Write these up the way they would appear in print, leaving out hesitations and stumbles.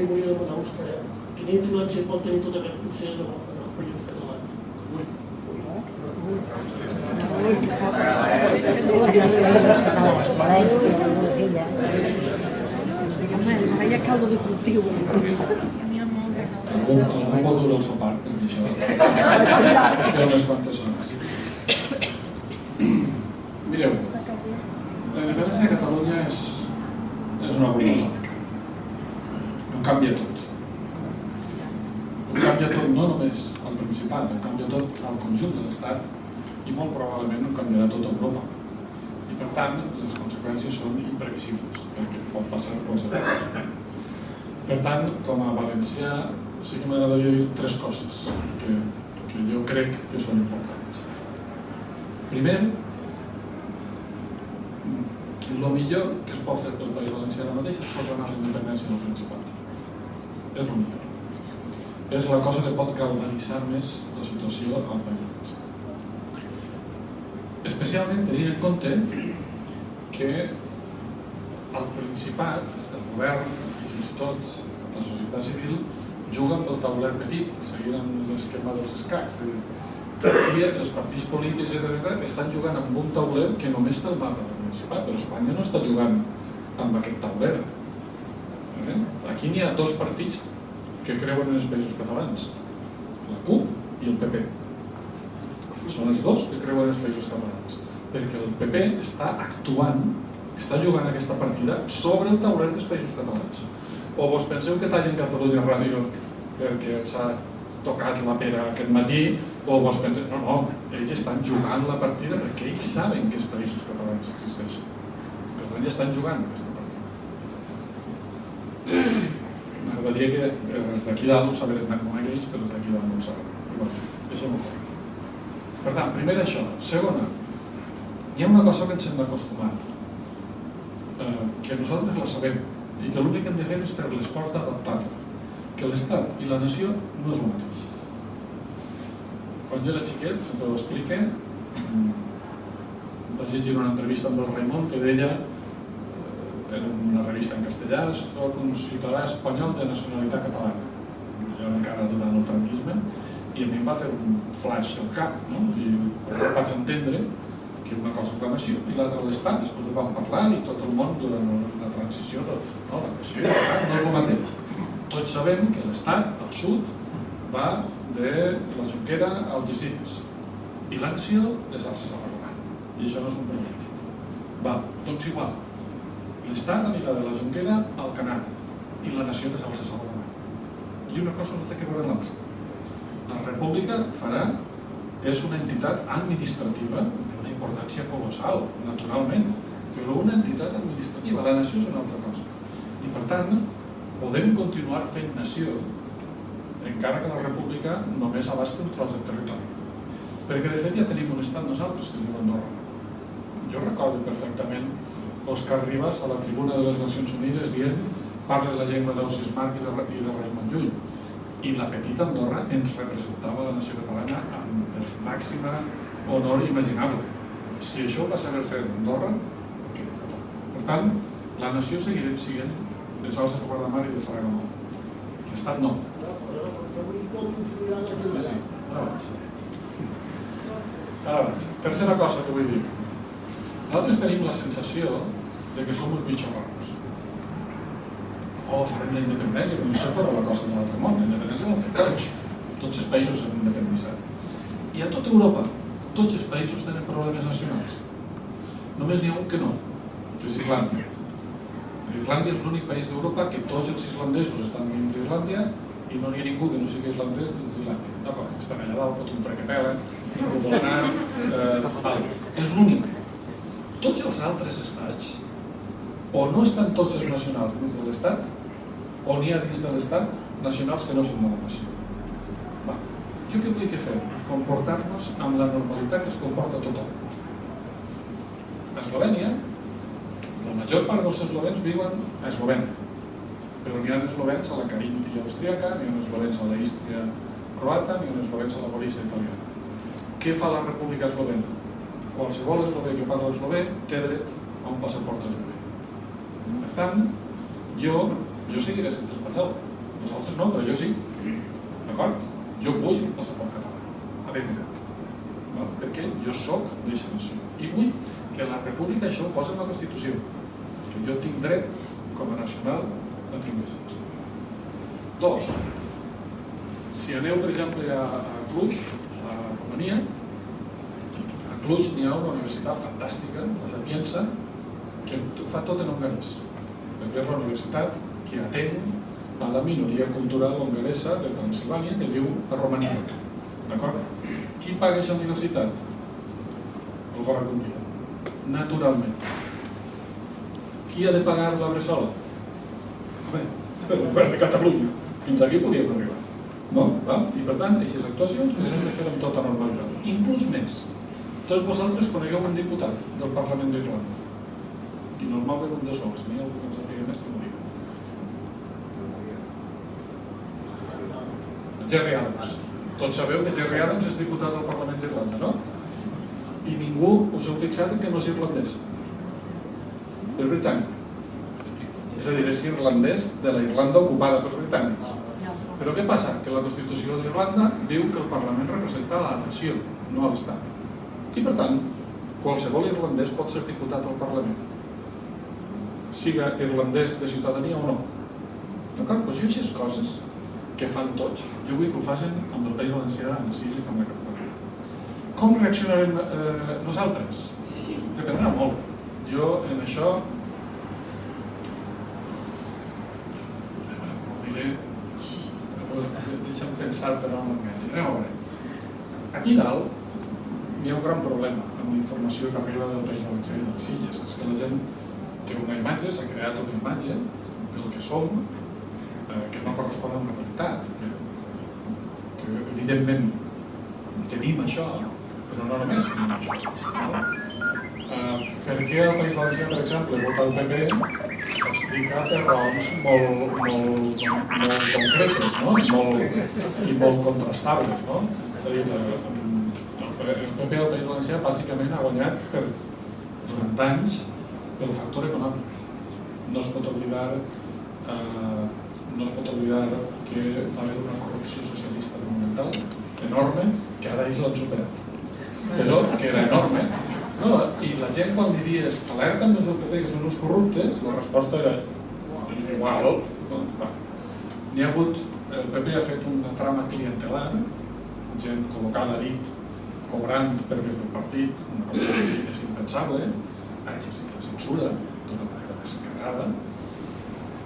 li volia demanar a vostè, quina influència pot tenir tot aquest procés en els països catalans? Hi ha caldo de cultiu. Algú pot dur el sopar, perquè això té unes quantes zones. Mireu, la independència de Catalunya és una bomba atòmica. Ho canvia tot. Ho canvia tot no només al Principat, ho canvia tot al conjunt de l'Estat i molt probablement ho canviarà tot Europa. I per tant, les conseqüències són imprevisibles, perquè pot passar qualsevol cosa. Per tant, com a valencià, sí que m'agradaria dir tres coses que jo crec que són importants. Primer, el millor que es pot fer pel País Valencià ara mateix és proclamar la independència del Principat. És el millor. És la cosa que pot galvanitzar més la situació al País Valencià. Especialment tenint en compte que el Principat, el govern i fins i tot la societat civil juguen pel tauler petit, seguint l'esquema dels escacs. Aquí els partits polítics estan jugant amb un tauler que només té el mapa del Principat, però Espanya no està jugant amb aquest tauler. Aquí n'hi ha dos partits que creuen en els països catalans, la CUP i el PP. Són els dos que creuen en els països catalans, perquè el PP està actuant, està jugant aquesta partida sobre el tauler dels països catalans. O vos penseu que tallen Catalunya Ràdio perquè s'ha tocat la pera aquest matí, o vos penseu... No, ells estan jugant la partida perquè ells saben que els països catalans existeixen. Per tant, ja estan jugant aquesta partida. M'agradaria que els d'aquí dalt ho saberen tant com aquells, però els d'aquí dalt no ho saben. Deixem-ho córrer. Per tant, primer això. Segona, hi ha una cosa que ens hem d'acostumar, que nosaltres la sabem, i que l'únic que hem de fer és fer l'esforç d'adaptar-la, que l'Estat i la nació no és el mateix. Quan jo era xiquet, sempre ho expliqué, vaig llegir una entrevista amb el Raimon que deia, era una revista en castellà, soc un ciutadà espanyol de nacionalitat catalana. Jo encara durant el franquisme, i a mi em va fer un flash al cap, i vaig entendre que una cosa és la nació i l'altra l'Estat, després ho vam parlar i tot el món durant la transició, no, la nació i l'Estat no és el mateix. Tots sabem que l'Estat, al sud, va de la Jonquera als Algesires i la nació les Alces de Barcelona, i això no és un problema. Va, tots igual. L'Estat anirà de la Jonquera al Canal i la nació les Alces de Barcelona. I una cosa no té que veure amb l'altra. La república és una entitat administrativa d'una importància colossal, naturalment, però una entitat administrativa. La nació és una altra cosa. I per tant, podem continuar fent nació, encara que la república només abasta un tros de territori. Perquè de fet ja tenim un estat nosaltres, que es diu Andorra. Jo recordo perfectament Òscar Rivas a la tribuna de les Nacions Unides dient parla la llengua d'Ausiàs Marc i de Raimon Llull. I la petita Andorra ens representava la nació catalana amb el màxim honor imaginable. Si això ho va saber fer Andorra, per tant, la nació seguirem sent les Alces de Guardamar i de Fragamont. L'Estat no. Sí, ara vaig. Tercera cosa que vull dir. Nosaltres tenim la sensació que som uns bitxorrons. Farem la independència, com això fora la cosa de l'altre món. La independència l'han fet tots. Tots els països s'han independitzat. I a tota Europa, tots els països tenen problemes nacionals. Només n'hi ha un que no, que és Islàndia. Islàndia és l'únic país d'Europa que tots els islandesos estan dins d'Islàndia i no n'hi ha ningú que no sigui islandès dins d'Islàndia. D'acord, estan allà dalt, fot un frequepela, ningú vol anar... És l'únic. Tots els altres estats, o no estan tots els nacionals dins de l'Estat, o n'hi ha dins de l'Estat nacionals que no són de la nació. Jo què vull que fem? Comportar-nos amb la normalitat que es comporta tothom. A Eslovènia, la major part dels eslovens viuen a Eslovènia, però n'hi ha eslovens a la Caríntia austríaca, n'hi ha eslovens a la Ístria croata, n'hi ha eslovens a la Gorícia italiana. Què fa la República Eslovena? Qualsevol eslové que parla eslové té dret a un passaport eslové. Per tant, jo seguiré sent espanyol, Nosaltres no, però jo sí. D'acord? Jo vull el passaport català. A veure, perquè jo sóc d'eixa nació. I vull que la república això ho posa en la Constitució. Que jo tinc dret, com a nacional, a tinc d'eixa nació. 2. Si aneu, per exemple, a Cluj, a Romania, a Cluj n'hi ha una universitat fantàstica, la Sapienza, que ho fa tot en hongarès. Perquè és la universitat que atén a la minoria cultural hongaresa de Transilvània que viu a Romania. D'acord? Qui paga aquesta universitat? El govern d'Hongria. Naturalment. Qui ha de pagar la Bressola? Bé, el govern de Catalunya. Fins aquí podíem arribar. No? I per tant, aquestes actuacions les hem de fer amb tota normalitat. Inclús més. Tots vosaltres conegueu un diputat del Parlament d'Irlanda. I normalment un de sols. N'hi ha algú que ens en digui més que morir. Gerry Adams. Tots sabeu que Gerry Adams és diputat del Parlament d'Irlanda, no? I ningú us heu fixat que no és irlandès. És britànic. És a dir, és irlandès de la Irlanda ocupada pels britànics. Però què passa? Que la Constitució d'Irlanda diu que el Parlament representa la nació, no a l'Estat. I per tant, qualsevol irlandès pot ser diputat al Parlament. Siga irlandès de ciutadania o no. D'acord? Doncs jo aquestes coses que fan tots, jo vull que ho facin amb el País Valencià, amb les Illes, amb la Catalunya. Com reaccionarem nosaltres? Dependrà molt. Jo en això ho diré, deixa'm pensar per on m'enganxi. Anem a veure. Aquí dalt hi ha un gran problema amb la informació que arriba del País Valencià i de les Illes. És que la gent té una imatge, s'ha creat una imatge del que som, que no correspon a una realitat, que evidentment tenim això, però no només tenim això. Per què el País Valencià, per exemple, vota el PP, s'explica per raons molt concretes, i molt contrastables. És a dir, el PP al País Valencià bàsicament ha guanyat durant anys pel factor econòmic. No es pot oblidar que va haver una corrupció socialista monumental, enorme, que ara ells l'han superat. Però que era enorme. I la gent quan li dies alerta més del PP que són uns corruptes, la resposta era igual. N'hi ha hagut, el PP ha fet una trama clientelar, gent col·locada a dit, cobrant per des del partit, una cosa que és impensable, ha exercit la censura d'una manera descarada,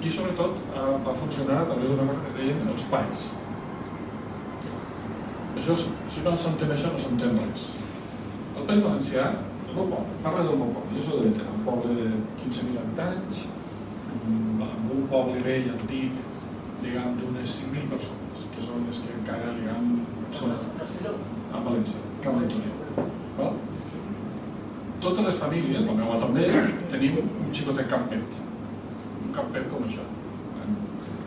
i sobretot va funcionar a través d'una cosa que es deien els PAIs. Això, si no s'entén això, no s'entén res. El País Valencià, el meu poble, parla del meu poble, jo soc de Bétera, un poble de 15.000 habitants, amb un poble vell, antic, diguem, d'unes 5.000 persones, que són les que encara, diguem, són a València, Camp d'Antonio. Totes les famílies, la meva també, tenim un xicotet campet. Un campet com això.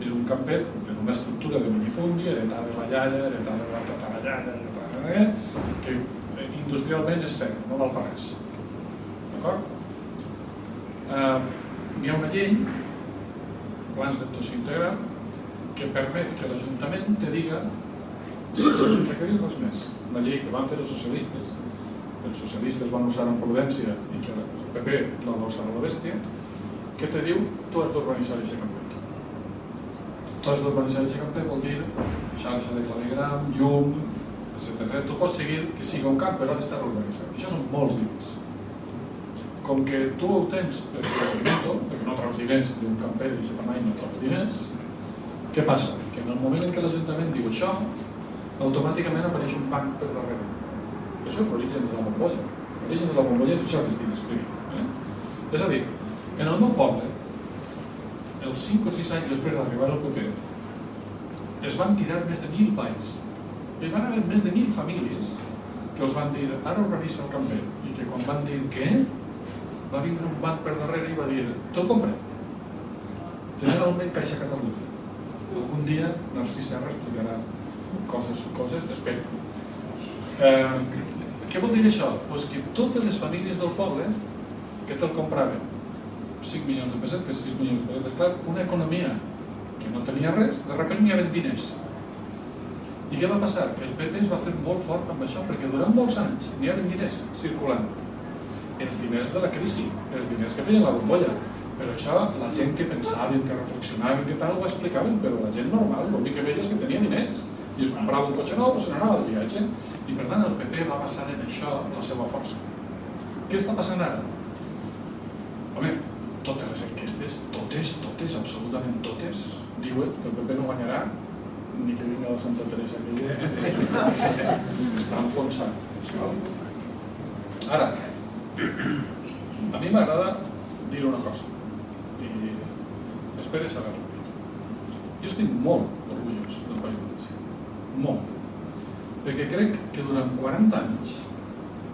Era un campet per una estructura de minifundi, heretada de la iaia, heretada de la tataraiaia, que industrialment és cert, no val per res. D'acord? Hi ha una llei, plans d'actuació integral, que permet que l'Ajuntament te diga sense requerir res més. Una llei que van fer els socialistes van usar amb prudència i que el PP la va usar a la bèstia, que te diu tu has d'urbanitzar aquest campet. Tu has d'urbanitzar aquest campet vol dir xarxa de clavegram, llum, etc. Tu pots seguir que sigui un camp, però ha d'estar urbanitzat. Això són molts diners. Com que tu ho tens perquè no traus diners d'un campet d'aquest tamany, no traus diners, què passa? Que en el moment en què l'Ajuntament diu això, automàticament apareix un banc per darrere. Això és l'origen de la bombolla. L'origen de la bombolla és això que estic escrivint. És a dir, en el meu poble, els 5 o 6 anys després d'arribar al PP, es van tirar més de 1.000 pais. Hi van haver més de 1.000 famílies que els van dir, ara urbanitza el campet. I que quan van dir què, va vindre un banc per darrere i va dir, te'l comprem. Generalment Caixa Catalunya. Algun dia Narcís Serra explicarà coses, espero. Què vol dir això? Doncs que totes les famílies del poble que te'l compraven, 5 milions de pessetes, 6 milions de pessetes, clar, una economia que no tenia res, de sobte n'hi havia diners. I què va passar? Que el PP es va fer molt fort amb això, perquè durant molts anys n'hi havia diners circulant. Els diners de la crisi, els diners que feien la bombolla. Però això, la gent que pensaven, que reflexionaven, que tal, ho explicaven, però la gent normal, l'únic que veia és que tenia diners. I es comprava un cotxe nou o se n'anava de viatge. I per tant el PP va basar en això la seva força. Què està passant ara? Home, totes les enquestes, totes, absolutament totes, diuen que el PP no guanyarà ni que vingui a la Santa Teresa, que està enfonsat. Ara, a mi m'agrada dir una cosa, i espero saber-ho. Jo estic molt orgullós del País Valencià, molt, perquè crec que durant 40 anys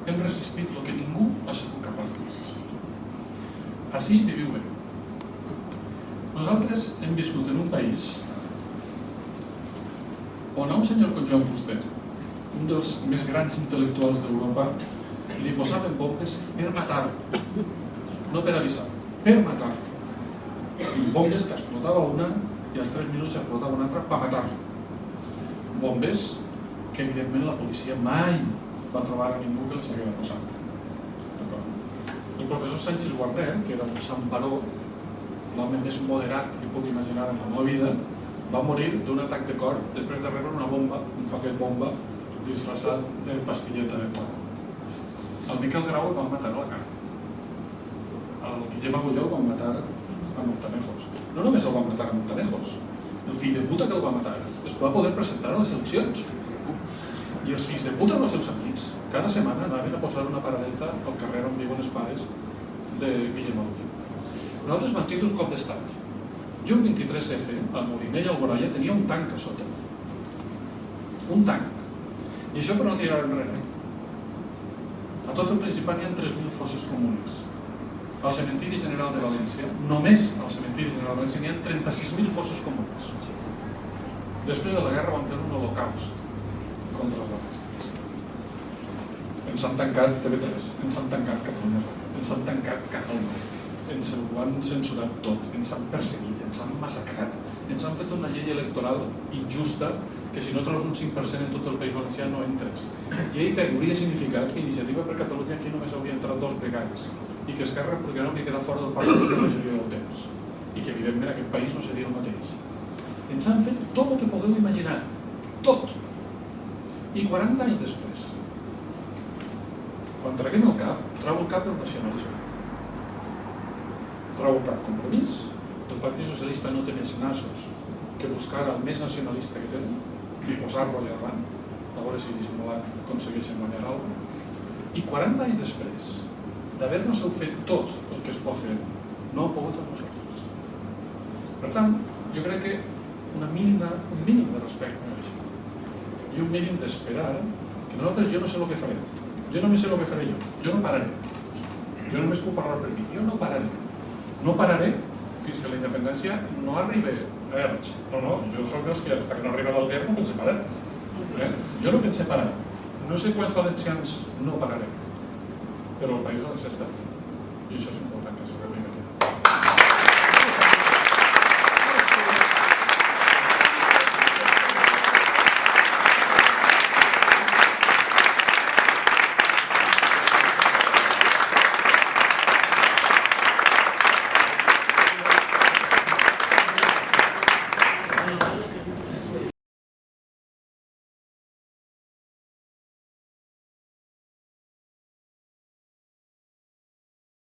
hem resistit el que ningú ha sigut capaç de resistir. Així viviu bé. Nosaltres hem viscut en un país on a un senyor com Joan Fuster, un dels més grans intel·lectuals d'Europa, li posaven bombes per matar-lo, no per avisar, per matar-lo. Bombes que explotava una i als 3 minuts explotava una altra per matar-lo. Bombes que evidentment la policia mai va trobar a ningú que les hagués posat. El professor Sánchez Guarner, que era un samparó, l'home més moderat que puc imaginar en la meva vida, va morir d'un atac de cor després de rebre una bomba, un paquet bomba, disfressat de pastilleta de toro. El Miquel Grau el van matar a la cara. El Guillem Agulló el van matar a Montanejos. No només el van matar a Montanejos, el fill de puta que el va matar es va poder presentar a les eleccions. I els fills de puta amb els seus amics cada setmana anaven a posar una paradeta al carrer on viuen els pares de Guillem Agulló. Nosaltres vam tindre un cop d'estat. Jo el 23F, al Molinell i al Boralla, tenia un tanc a sota. Un tanc. I això per no tirar enrere. A tot el Principat hi ha 3.000 fosses comunes. Al cementiri general de València, només al cementiri general de València, hi ha 36.000 fosses comunes. Després de la guerra van fer un holocaust contra els valencians. Ens han tancat TV3, ens han tancat Catalunya Ràdio, ens han tancat Canal 9. Ens ho han censurat tot, ens han perseguit, ens han massacrat, ens han fet una llei electoral injusta que si no trobes un 5% en tot el País Valencià no entres. Llei que hauria significat que Iniciativa per Catalunya aquí només hauria entrat 2 vegades i que Esquerra Republicana hauria quedat fora del Parlament la majoria del temps i que evidentment aquest país no seria el mateix. Ens han fet tot el que podeu imaginar, tot. I 40 anys després, quan traguem el cap, trau el cap el nacionalisme. Trau el cap Compromís, el Partit Socialista no té més nassos que buscar el més nacionalista que tenen i posar-lo allà davant, a veure si dissimulant aconsegueixen guanyar alguna cosa. I 40 anys després d'haver-nos fet tot el que es pot fer, no ha pogut amb nosaltres. Per tant, jo crec que un mínim de respecte mereixem i un mínim d'esperar que nosaltres, jo no sé el que farem, jo només sé el que faré jo no pararé, jo només puc parlar per mi, jo no pararé fins que la independència no arribi a Erx. No, jo soc dels que fins que no arriba l'Alguer no pense parar. Jo no pense parar. No sé quants valencians no pararem, però el País Valencià està aquí. I això és important.